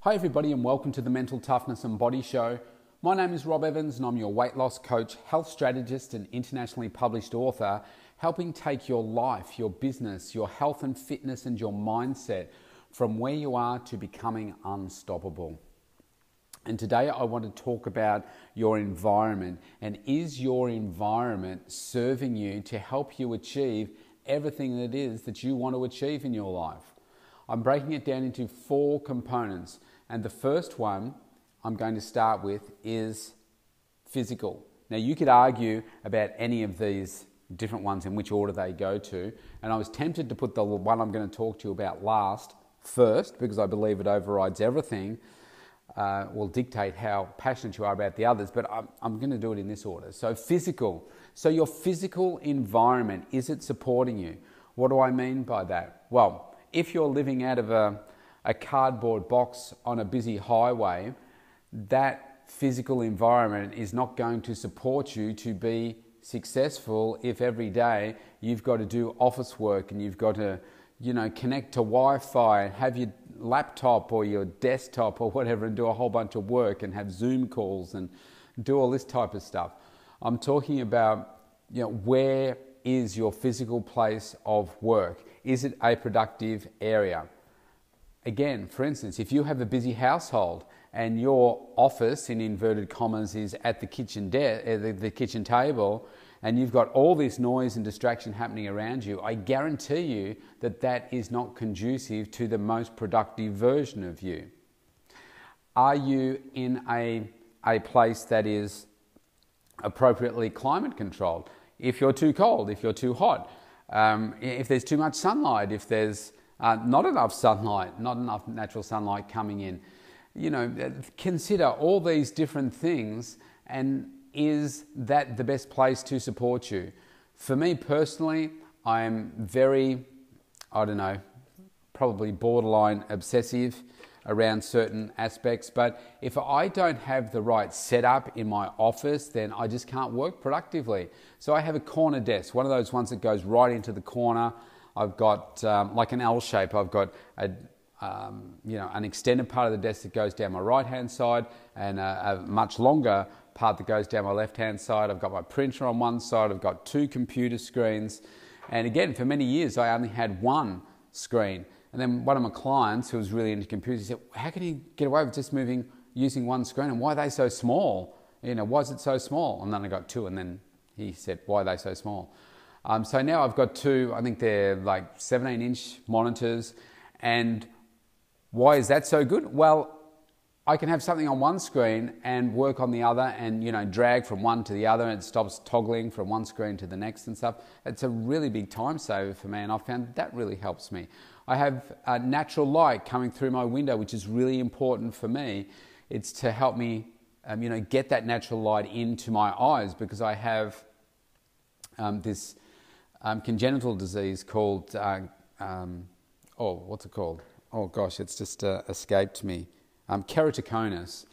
Hi everybody and welcome to the Mental Toughness and Body Show. My name is Rob Evans and I'm your weight loss coach, health strategist and internationally published author, helping take your life, your business, your health and fitness and your mindset from where you are to becoming unstoppable. And today I want to talk about your environment, and is your environment serving you to help you achieve everything that it is that you want to achieve in your life? I'm breaking it down into 4 components, and the first one I'm going to start with is physical. Now you could argue about any of these different ones in which order they go to, and I was tempted to put the one I'm going to talk to you about last first because I believe it overrides everything, will dictate how passionate you are about the others, but I'm going to do it in this order. So physical. So your physical environment, is it supporting you? What do I mean by that? Well, if you're living out of a cardboard box on a busy highway, that physical environment is not going to support you to be successful if every day you've got to do office work and you've got to, connect to Wi-Fi and have your laptop or your desktop or whatever and do a whole bunch of work and have Zoom calls and do all this type of stuff. I'm talking about, where is your physical place of work? Is it a productive area? Again, for instance, if you have a busy household and your office, in inverted commas, is at the kitchen the kitchen table, and you've got all this noise and distraction happening around you, I guarantee you that that is not conducive to the most productive version of you. Are you in a place that is appropriately climate controlled? If you're too cold, if you're too hot, if there's too much sunlight, if there's not enough sunlight, not enough natural sunlight coming in, consider all these different things, and is that the best place to support you? For me personally, I'm very, probably borderline obsessive around certain aspects, but if I don't have the right setup in my office, then I just can't work productively. So I have a corner desk, one of those ones that goes right into the corner. I've got like an L shape. I've got an extended part of the desk that goes down my right hand side and a much longer part that goes down my left hand side. I've got my printer on one side. I've got 2 computer screens, and again, for many years I only had one screen. And then one of my clients who was really into computers, he said, how can you get away with just using one screen, and why are they so small? Why is it so small? And then I got 2, and then he said, why are they so small? So now I've got 2, I think they're like 17-inch monitors. And why is that so good? Well, I can have something on one screen and work on the other and, drag from one to the other, and it stops toggling from one screen to the next and stuff. It's a really big time saver for me, and I found that really helps me. I have natural light coming through my window, which is really important for me. It's to help me, get that natural light into my eyes, because I have this congenital disease called, what's it called? Oh gosh, it's just escaped me. Keratoconus.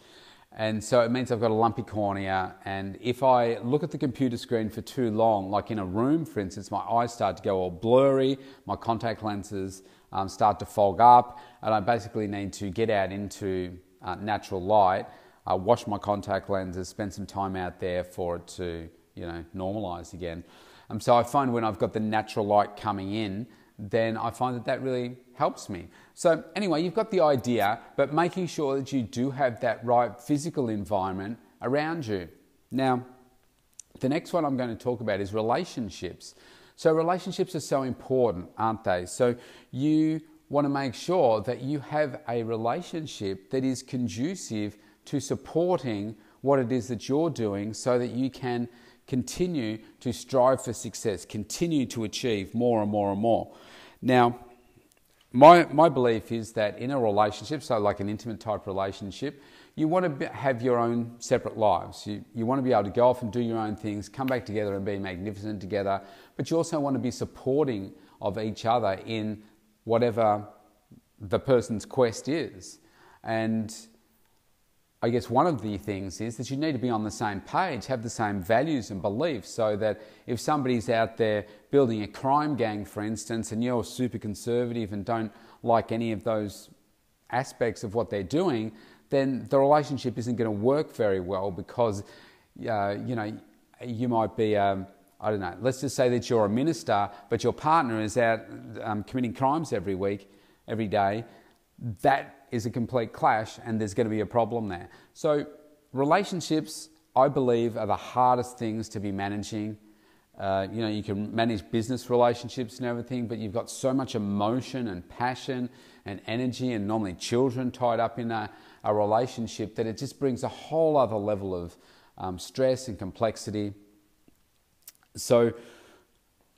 And so it means I've got a lumpy cornea, and if I look at the computer screen for too long, like in a room, for instance, my eyes start to go all blurry, my contact lenses start to fog up, and I basically need to get out into natural light, wash my contact lenses, spend some time out there for it to, normalize again. So I find when I've got the natural light coming in, then I find that really helps me. So anyway, you've got the idea, but making sure that you do have that right physical environment around you. Now, the next one I'm going to talk about is relationships. So relationships are so important, aren't they? So you want to make sure that you have a relationship that is conducive to supporting what it is that you're doing, so that you can continue to strive for success, continue to achieve more and more and more. Now, my belief is that in a relationship, so like an intimate type relationship, you want to have your own separate lives. You want to be able to go off and do your own things, come back together and be magnificent together, but you also want to be supporting of each other in whatever the person's quest is. And I guess one of the things is that you need to be on the same page, have the same values and beliefs, so that if somebody's out there building a crime gang, for instance, and you're super conservative and don't like any of those aspects of what they're doing, then the relationship isn't going to work very well because, you might be, I don't know, let's just say that you're a minister, but your partner is out committing crimes every day. That is a complete clash, and there's going to be a problem there. So relationships, I believe, are the hardest things to be managing. You can manage business relationships and everything, but you've got so much emotion and passion and energy and normally children tied up in a relationship that it just brings a whole other level of stress and complexity. So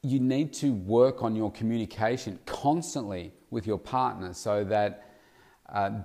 you need to work on your communication constantly with your partner so that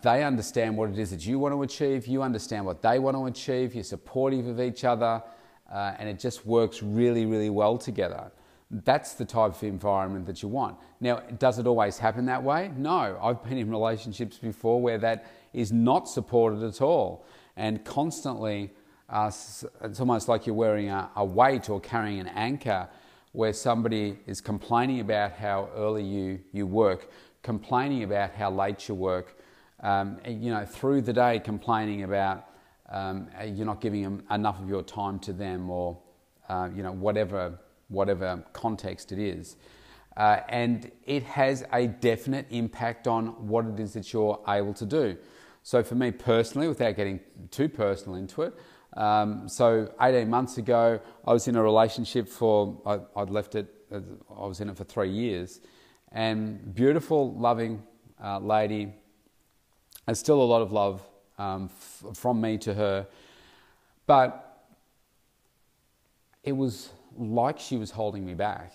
they understand what it is that you want to achieve, you understand what they want to achieve, you're supportive of each other, and it just works really, really well together. That's the type of environment that you want. Now, does it always happen that way? No. I've been in relationships before where that is not supported at all. And constantly, it's almost like you're wearing a weight or carrying an anchor where somebody is complaining about how early you work, complaining about how late you work, through the day complaining about you're not giving them enough of your time to them, or whatever context it is. And it has a definite impact on what it is that you're able to do. So for me personally, without getting too personal into it, so 18 months ago, I was in a relationship I'd left it, I was in it for 3 years, and beautiful, loving lady. There's still a lot of love from me to her, but it was like she was holding me back.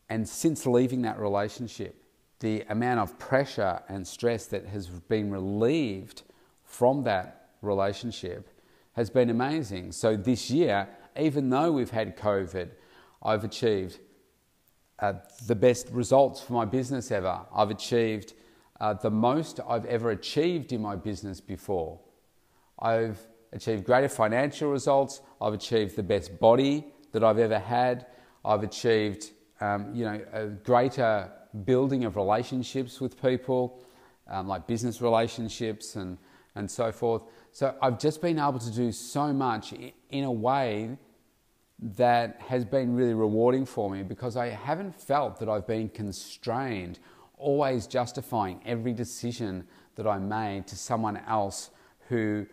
And since leaving that relationship, the amount of pressure and stress that has been relieved from that relationship has been amazing. So this year, even though we've had COVID, I've achieved the best results for my business ever. I've achieved the most I've ever achieved in my business before. I've achieved greater financial results. I've achieved the best body that I've ever had. I've achieved a greater building of relationships with people, like business relationships and so forth. So I've just been able to do so much in a way that has been really rewarding for me, because I haven't felt that I've been constrained, always justifying every decision that I made to someone else who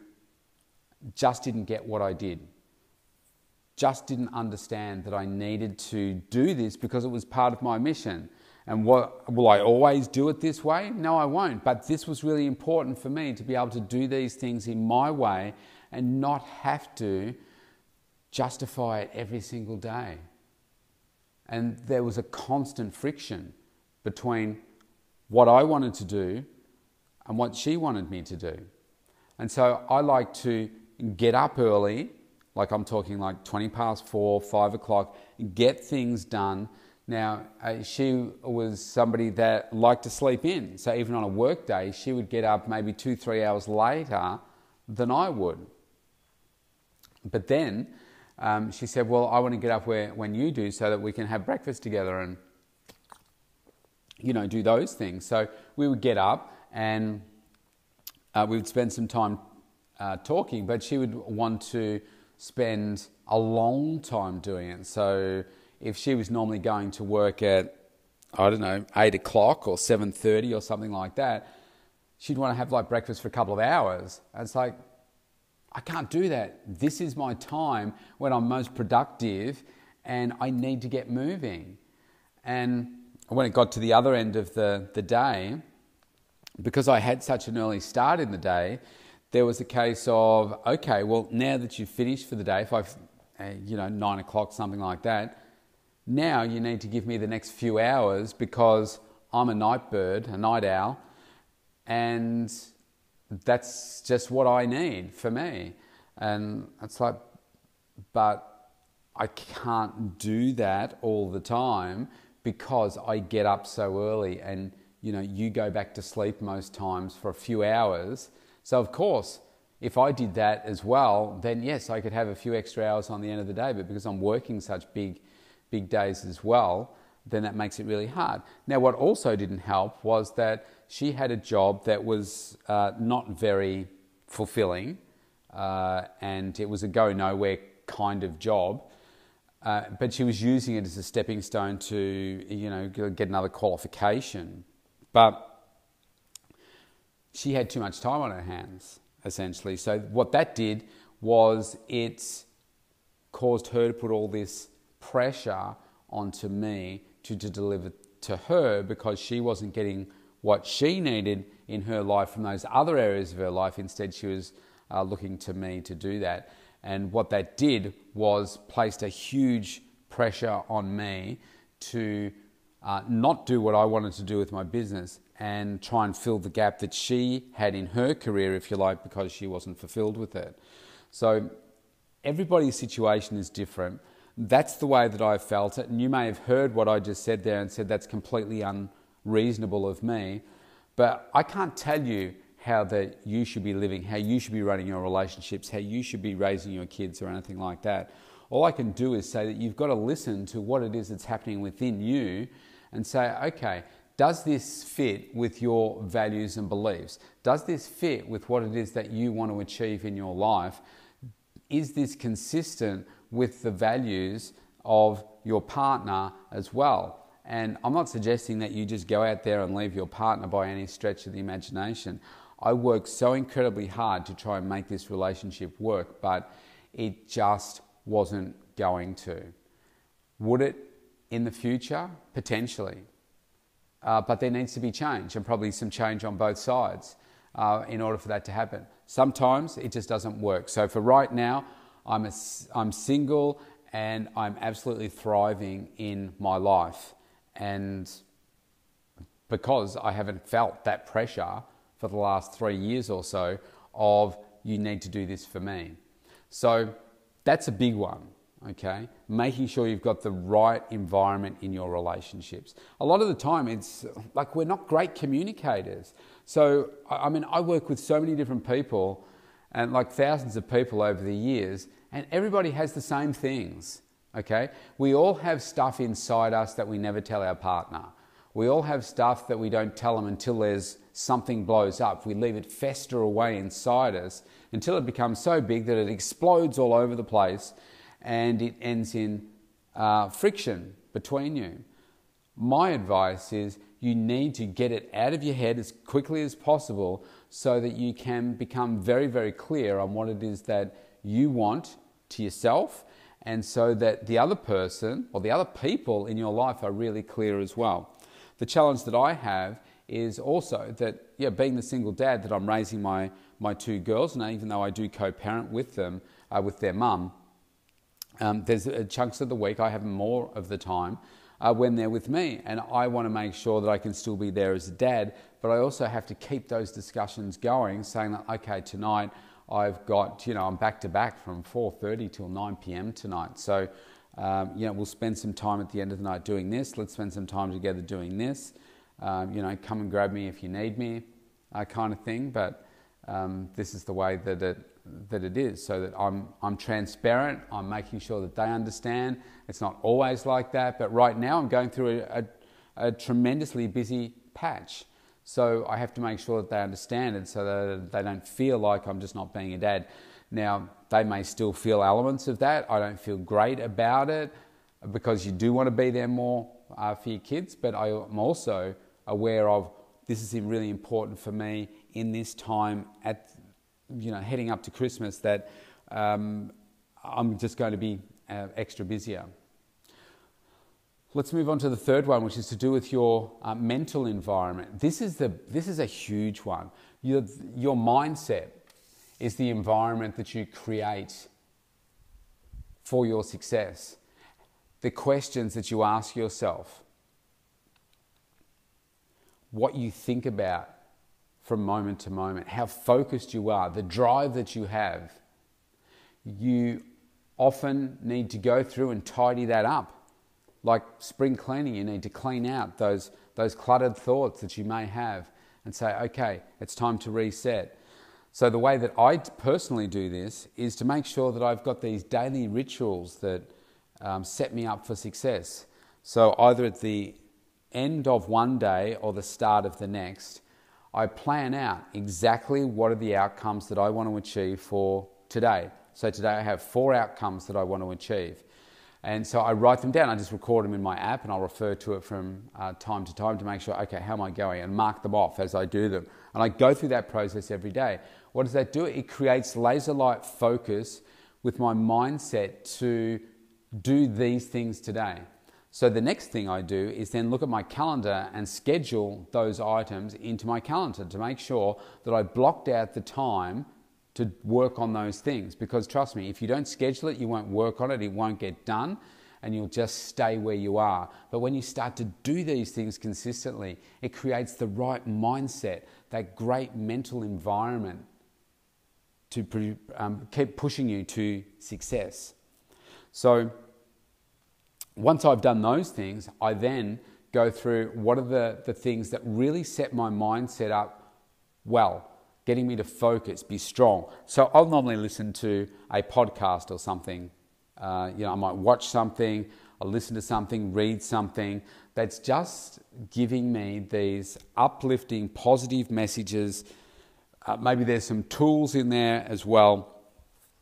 just didn't get what I did, just didn't understand that I needed to do this because it was part of my mission. And will I always do it this way? No, I won't. But this was really important for me to be able to do these things in my way and not have to justify it every single day. And there was a constant friction between what I wanted to do and what she wanted me to do. And so I like to get up early, like I'm talking like 20 past 4, 5 o'clock, get things done. Now, she was somebody that liked to sleep in. So even on a work day, she would get up maybe 2-3 hours later than I would. But then she said, well, I want to get up when you do so that we can have breakfast together and, do those things. So we would get up and we would spend some time talking, but she would want to spend a long time doing it. So if she was normally going to work at, 8 o'clock or 7:30 or something like that, she'd want to have like breakfast for a couple of hours. And it's like, I can't do that. This is my time when I'm most productive and I need to get moving. And when it got to the other end of the day, because I had such an early start in the day, there was a case of, okay, well, now that you've finished for the day, if I've, 9 o'clock, something like that, now you need to give me the next few hours because I'm a night bird, a night owl, and that's just what I need for me. And it's like, but I can't do that all the time because I get up so early and, you go back to sleep most times for a few hours. So of course, if I did that as well, then yes, I could have a few extra hours on the end of the day, but because I'm working such big days as well, then that makes it really hard. Now, what also didn't help was that she had a job that was not very fulfilling, and it was a go-nowhere kind of job, but she was using it as a stepping stone to, get another qualification. But she had too much time on her hands, essentially. So what that did was it caused her to put all this pressure onto me to deliver to her, because she wasn't getting what she needed in her life from those other areas of her life. Instead, she was looking to me to do that. And what that did was placed a huge pressure on me to not do what I wanted to do with my business and try and fill the gap that she had in her career, if you like, because she wasn't fulfilled with it. So everybody's situation is different. That's the way that I felt it. And you may have heard what I just said there and said that's completely unreasonable of me. But I can't tell you how that you should be living, how you should be running your relationships, how you should be raising your kids or anything like that. All I can do is say that you've got to listen to what it is that's happening within you and say, okay, does this fit with your values and beliefs? Does this fit with what it is that you want to achieve in your life? Is this consistent with the values of your partner as well? And I'm not suggesting that you just go out there and leave your partner by any stretch of the imagination. I worked so incredibly hard to try and make this relationship work, but it just wasn't going to. Would it in the future? Potentially. But there needs to be change, and probably some change on both sides in order for that to happen. Sometimes it just doesn't work. So for right now, I'm single and I'm absolutely thriving in my life. And because I haven't felt that pressure for the last 3 years or so of you need to do this for me. So that's a big one, okay? Making sure you've got the right environment in your relationships. A lot of the time it's like we're not great communicators. So, I work with so many different people and like thousands of people over the years, and everybody has the same things, okay? We all have stuff inside us that we never tell our partner. We all have stuff that we don't tell them until there's something blows up. We leave it fester away inside us until it becomes so big that it explodes all over the place and it ends in friction between you. My advice is you need to get it out of your head as quickly as possible so that you can become very, very clear on what it is that you want to yourself, and so that the other person or the other people in your life are really clear as well. The challenge that I have is also that, being the single dad, that I'm raising my two girls, and even though I do co-parent with them, with their mum, there's chunks of the week I have more of the time when they're with me, and I want to make sure that I can still be there as a dad, but I also have to keep those discussions going, saying that, okay, tonight I've got, I'm back to back from 4:30 till 9 p.m. tonight. So, we'll spend some time at the end of the night doing this. Let's spend some time together doing this. Come and grab me if you need me, kind of thing. But this is the way that it is, so that I'm transparent. I'm making sure that they understand. It's not always like that, but right now I'm going through a tremendously busy patch. So I have to make sure that they understand it, so that they don't feel like I'm just not being a dad. Now, they may still feel elements of that. I don't feel great about it, because you do want to be there more for your kids, but I am also aware of this is really important for me in this time at, heading up to Christmas, that I'm just going to be extra busier. Let's move on to the third one, which is to do with your mental environment. This is a huge one. Your mindset is the environment that you create for your success. The questions that you ask yourself, what you think about from moment to moment, how focused you are, the drive that you have. You often need to go through and tidy that up. Like spring cleaning, you need to clean out those cluttered thoughts that you may have and say, okay, it's time to reset. So the way that I personally do this is to make sure that I've got these daily rituals that set me up for success. So either at the end of one day or the start of the next, I plan out exactly what are the outcomes that I want to achieve for today. So today I have 4 outcomes that I want to achieve. And so I write them down. I just record them in my app and I'll refer to it from time to time to make sure, okay, how am I going? And mark them off as I do them. And I go through that process every day. What does that do? It creates laser-like focus with my mindset to do these things today. So the next thing I do is then look at my calendar and schedule those items into my calendar to make sure that I blocked out the time to work on those things. Because trust me, if you don't schedule it, you won't work on it, it won't get done, and you'll just stay where you are. But when you start to do these things consistently, it creates the right mindset, that great mental environment to keep pushing you to success. So once I've done those things, I then go through what are the things that really set my mindset up well, getting me to focus, be strong. So I'll normally listen to a podcast or something. I might watch something, I'll listen to something, read something that's just giving me these uplifting, positive messages. Maybe there's some tools in there as well,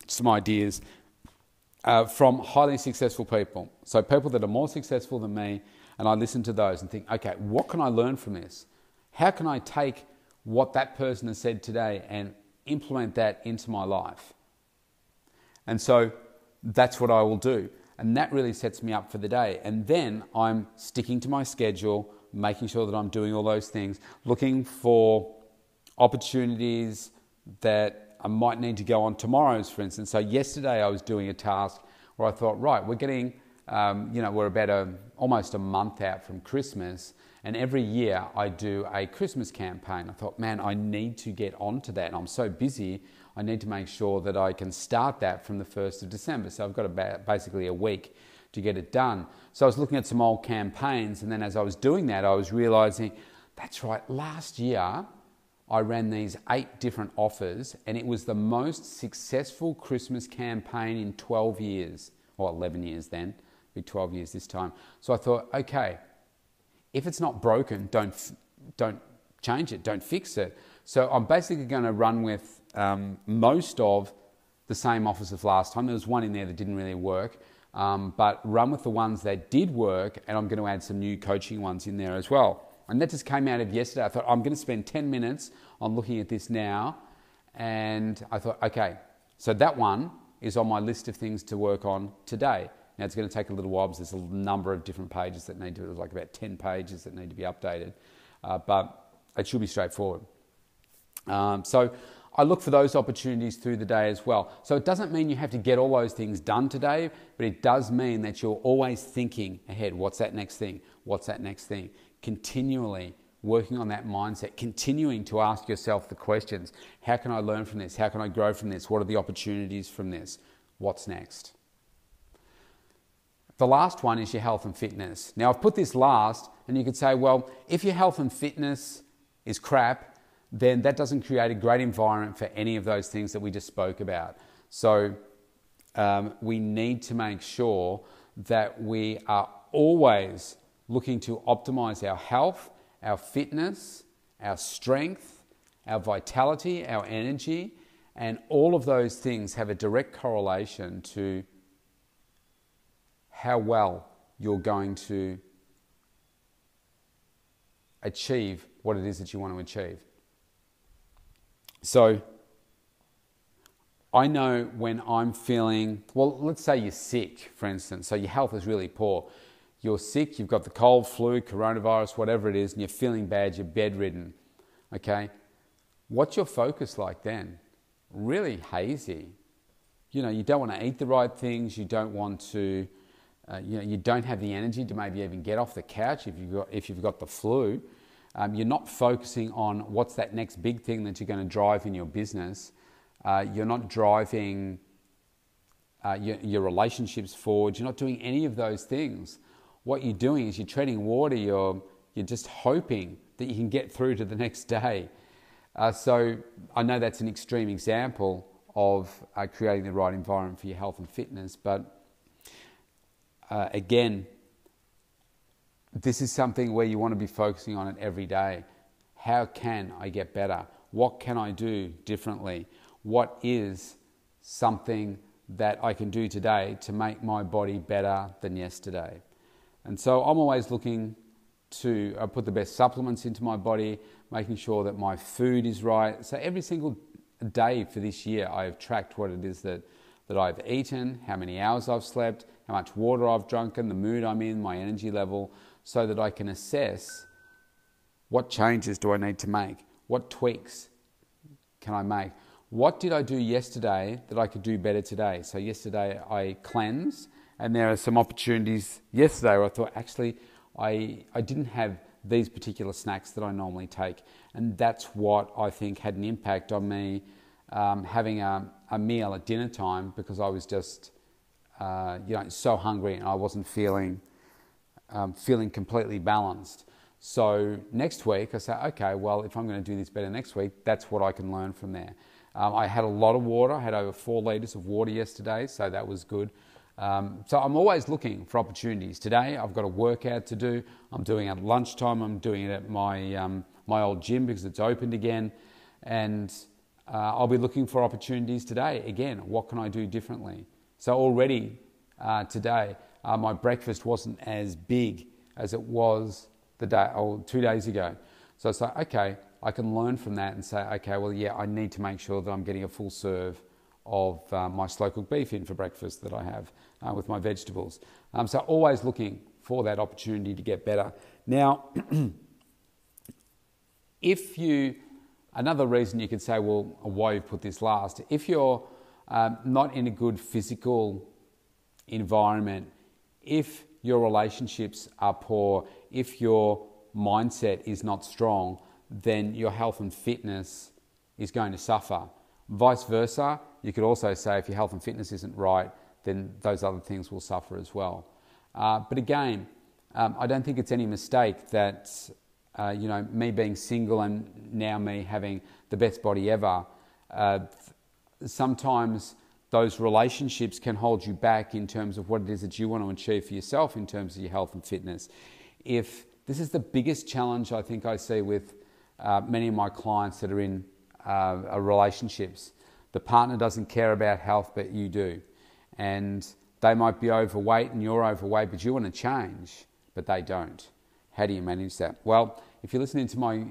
some ideas from highly successful people. So people that are more successful than me, and I listen to those and think, okay, what can I learn from this? How can I take what that person has said today and implement that into my life? And so that's what I will do. And that really sets me up for the day. And then I'm sticking to my schedule, making sure that I'm doing all those things, looking for opportunities that I might need to go on tomorrow's, for instance. So yesterday I was doing a task where I thought, right, we're getting, we're about almost a month out from Christmas. And every year I do a Christmas campaign. I thought, man, I need to get onto that. And I'm so busy, I need to make sure that I can start that from the 1st of December. So I've got basically a week to get it done. So I was looking at some old campaigns, and then as I was doing that, I was realizing, that's right, last year I ran these 8 different offers, and it was the most successful Christmas campaign in 12 years, or 11 years then, it'll be 12 years this time. So I thought, okay, if it's not broken, don't change it, don't fix it. So I'm basically going to run with most of the same offers as last time. There was one in there that didn't really work, but run with the ones that did work, and I'm going to add some new coaching ones in there as well. And that just came out of yesterday. I thought, I'm going to spend 10 minutes on looking at this now. And I thought, okay, so that one is on my list of things to work on today. Now, it's going to take a little while because there's a number of different pages that need to, there's like about 10 pages that need to be updated. But it should be straightforward. So I look for those opportunities through the day as well. So it doesn't mean you have to get all those things done today, but it does mean that you're always thinking ahead. What's that next thing? What's that next thing? Continually working on that mindset, continuing to ask yourself the questions. How can I learn from this? How can I grow from this? What are the opportunities from this? What's next? The last one is your health and fitness. Now, I've put this last, and you could say, well, if your health and fitness is crap, then that doesn't create a great environment for any of those things that we just spoke about. So we need to make sure that we are always looking to optimize our health, our fitness, our strength, our vitality, our energy, and all of those things have a direct correlation to how well you're going to achieve what it is that you want to achieve. So I know when I'm feeling, well, let's say you're sick, for instance, so your health is really poor. You're sick, you've got the cold, flu, coronavirus, whatever it is, and you're feeling bad, you're bedridden, okay? What's your focus like then? Really hazy. You don't want to eat the right things, you don't want to, you don't have the energy to maybe even get off the couch if you've got the flu. You're not focusing on what's that next big thing that you're going to drive in your business. You're not driving your relationships forward. You're not doing any of those things. What you're doing is you're treading water. You're just hoping that you can get through to the next day. So I know that's an extreme example of creating the right environment for your health and fitness. But again, this is something where you want to be focusing on it every day. How can I get better? What can I do differently? What is something that I can do today to make my body better than yesterday? And so I'm always looking to put the best supplements into my body, making sure that my food is right. So every single day for this year, I've tracked what it is that I've eaten, how many hours I've slept, how much water I've drunken, the mood I'm in, my energy level, so that I can assess what changes do I need to make, what tweaks can I make, what did I do yesterday that I could do better today. So yesterday I cleansed, and there are some opportunities yesterday where I thought, actually, I didn't have these particular snacks that I normally take. And that's what I think had an impact on me having a meal at dinner time, because I was just so hungry and I wasn't feeling completely balanced. So next week I say, okay, well, if I'm going to do this better next week, that's what I can learn from there. I had a lot of water. I had over 4 litres of water yesterday, so that was good. So I'm always looking for opportunities. Today I've got a workout to do. I'm doing it at lunchtime. I'm doing it at my old gym because it's opened again. And I'll be looking for opportunities today. Again, what can I do differently? So already today, my breakfast wasn't as big as it was 2 days ago. So it's like, okay, I can learn from that and say, okay, well, yeah, I need to make sure that I'm getting a full serve of my slow cooked beef in for breakfast that I have with my vegetables. So always looking for that opportunity to get better. Now, another reason you could say, well, why you put this last, if you're not in a good physical environment, if your relationships are poor, if your mindset is not strong, then your health and fitness is going to suffer. Vice versa, you could also say if your health and fitness isn't right, then those other things will suffer as well. But again, I don't think it's any mistake that me being single and now me having the best body ever, sometimes those relationships can hold you back in terms of what it is that you want to achieve for yourself in terms of your health and fitness. If this is the biggest challenge I think I see with many of my clients that are in relationships. The partner doesn't care about health, but you do. And they might be overweight and you're overweight, but you want to change, but they don't. How do you manage that? Well, if you're listening to my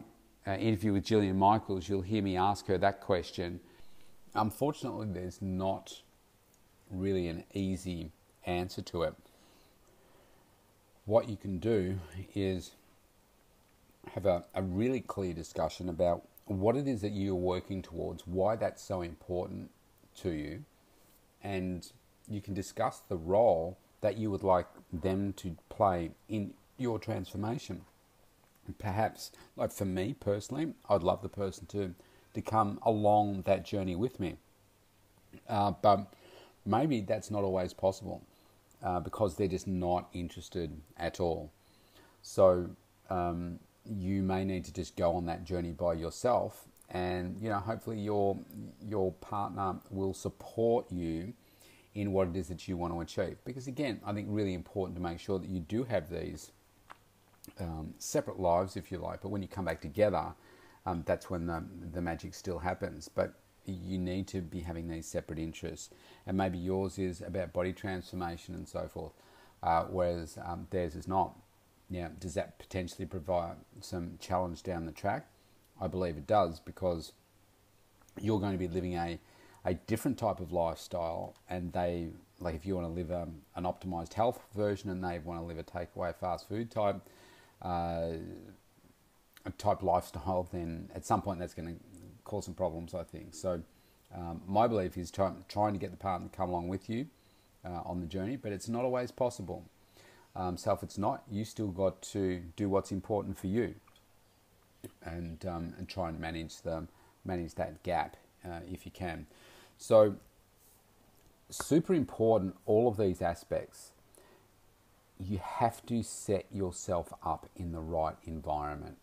interview with Gillian Michaels, you'll hear me ask her that question. Unfortunately, there's not really an easy answer to it. What you can do is have a really clear discussion about what it is that you're working towards, why that's so important to you, and you can discuss the role that you would like them to play in your transformation. Perhaps, like for me personally, I'd love the person to come along that journey with me. But maybe that's not always possible because they're just not interested at all. So you may need to just go on that journey by yourself, and hopefully your partner will support you in what it is that you want to achieve. Because again, I think really important to make sure that you do have these separate lives, if you like, but when you come back together, that's when the magic still happens. But you need to be having these separate interests, and maybe yours is about body transformation and so forth, whereas theirs is not. Now, does that potentially provide some challenge down the track? I believe it does, because you're going to be living a different type of lifestyle, and they, like if you want to live an optimized health version and they want to live a takeaway fast food type lifestyle, then at some point that's going to cause some problems, I think. So my belief is trying to get the partner to come along with you on the journey, but it's not always possible. So if it's not, you still got to do what's important for you, and try and manage that gap if you can. So super important, all of these aspects. You have to set yourself up in the right environment.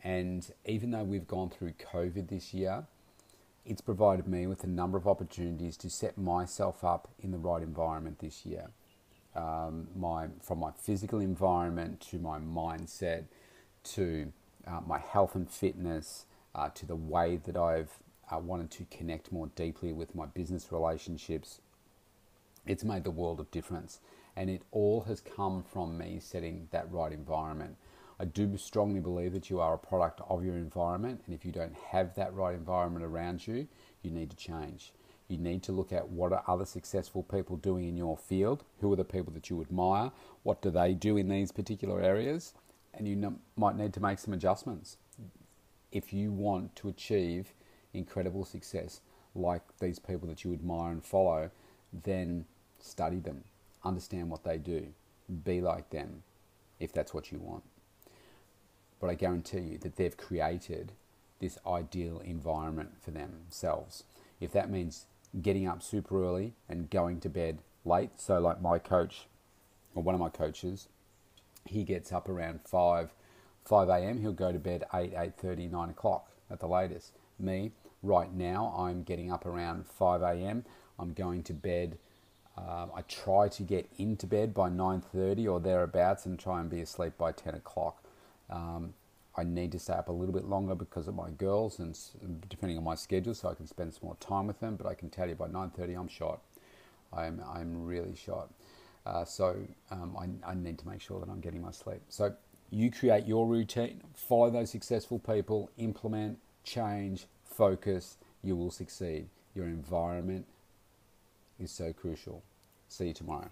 And even though we've gone through COVID this year, it's provided me with a number of opportunities to set myself up in the right environment this year. from my physical environment to my mindset to my health and fitness to the way that I've wanted to connect more deeply with my business relationships. It's made the world of difference, and it all has come from me setting that right environment. I do strongly believe that you are a product of your environment, and if you don't have that right environment around you, you need to change. You need to look at what are other successful people doing in your field, who are the people that you admire, what do they do in these particular areas, and you might need to make some adjustments. If you want to achieve incredible success like these people that you admire and follow, then study them, understand what they do, be like them if that's what you want. But I guarantee you that they've created this ideal environment for themselves. If that means getting up super early and going to bed late, so like my coach, or one of my coaches, he gets up around 5 a.m. He'll go to bed 8:30, 9 o'clock at the latest. Me, right now, I'm getting up around 5 a.m. I'm going to bed. I try to get into bed by 9:30 or thereabouts and try and be asleep by 10 o'clock. I need to stay up a little bit longer because of my girls and depending on my schedule, so I can spend some more time with them. But I can tell you by 9:30 I'm shot. I'm really shot. I need to make sure that I'm getting my sleep. So you create your routine, follow those successful people, implement, change, focus, you will succeed. Your environment is so crucial. See you tomorrow.